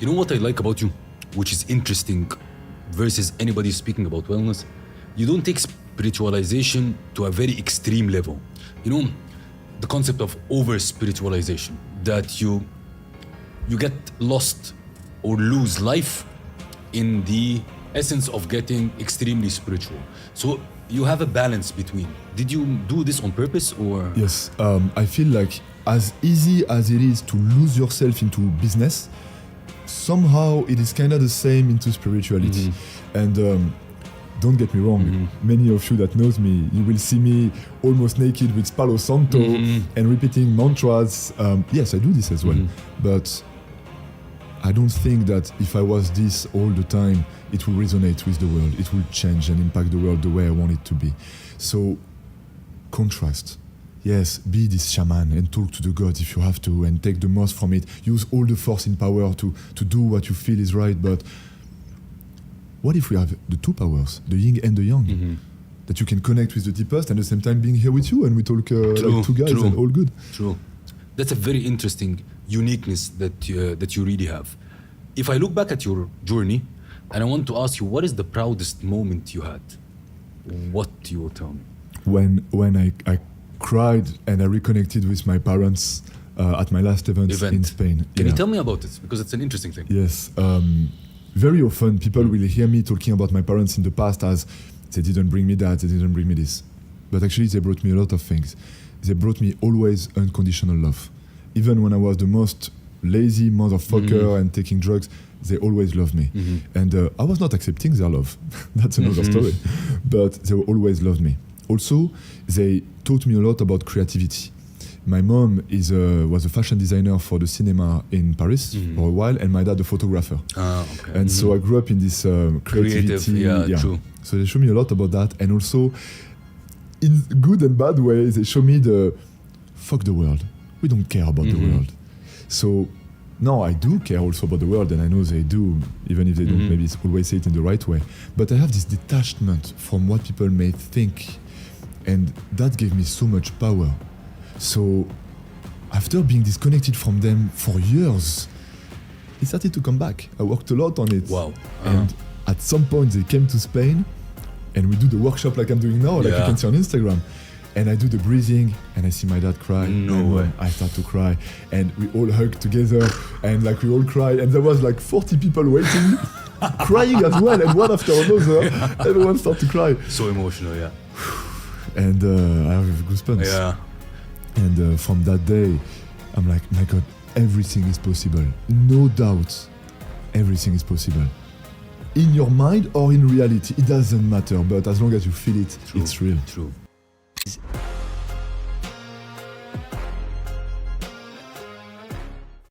You know what I like about you, which is interesting versus anybody speaking about wellness? You don't take spiritualization to a very extreme level. You know, the concept of over-spiritualization, that you get lost or lose life in the essence of getting extremely spiritual. So you have a balance between. Did you do this on purpose or? Yes, I feel like as easy as it is to lose yourself into business, somehow it is kind of the same into spirituality. And don't get me wrong, many of you that knows me, you will see me almost naked with Palo Santo and repeating mantras. Yes, I do this as well. But I don't think that if I was this all the time, it will resonate with the world. It will change and impact the world the way I want it to be. So, contrast. Yes, be this shaman and talk to the gods if you have to and take the most from it. Use all the force in power to do what you feel is right. But what if we have the two powers, the yin and the yang? That you can connect with the deepest and at the same time being here with you and we talk like two guys and all good. True. That's a very interesting uniqueness that you really have. If I look back at your journey and I want to ask you, what is the proudest moment you had? What you will tell me? When I cried and I reconnected with my parents at my last event in Spain. Can you tell me about it? Because it's an interesting thing. Yes. Very often people will hear me talking about my parents in the past as they didn't bring me that, they didn't bring me this. But actually they brought me a lot of things. They brought me always unconditional love. Even when I was the most lazy motherfucker and taking drugs, they always loved me. And I was not accepting their love. That's another story. But they always loved me. Also, they taught me a lot about creativity. My mom was a fashion designer for the cinema in Paris for a while, and my dad a photographer. Okay. And so I grew up in this creativity. True. So they showed me a lot about that, and also in good and bad ways, they show me the fuck the world. We don't care about the world. So now I do care also about the world, and I know they do, even if they don't maybe always say it in the right way. But I have this detachment from what people may think, and that gave me so much power. So after being disconnected from them for years, it started to come back. I worked a lot on it. Wow. And at some point they came to Spain and we do the workship like I'm doing now, like you can see on Instagram. And I do the breathing and I see my dad cry. No way. I start to cry and we all hug together and like we all cry. And there was like 40 people waiting, crying as well. And one after another, everyone started to cry. So emotional, yeah. And I have goosebumps. Yeah. And from that day, I'm like, my God, everything is possible. No doubt, everything is possible. In your mind or in reality, it doesn't matter. But as long as you feel it, it's real. True.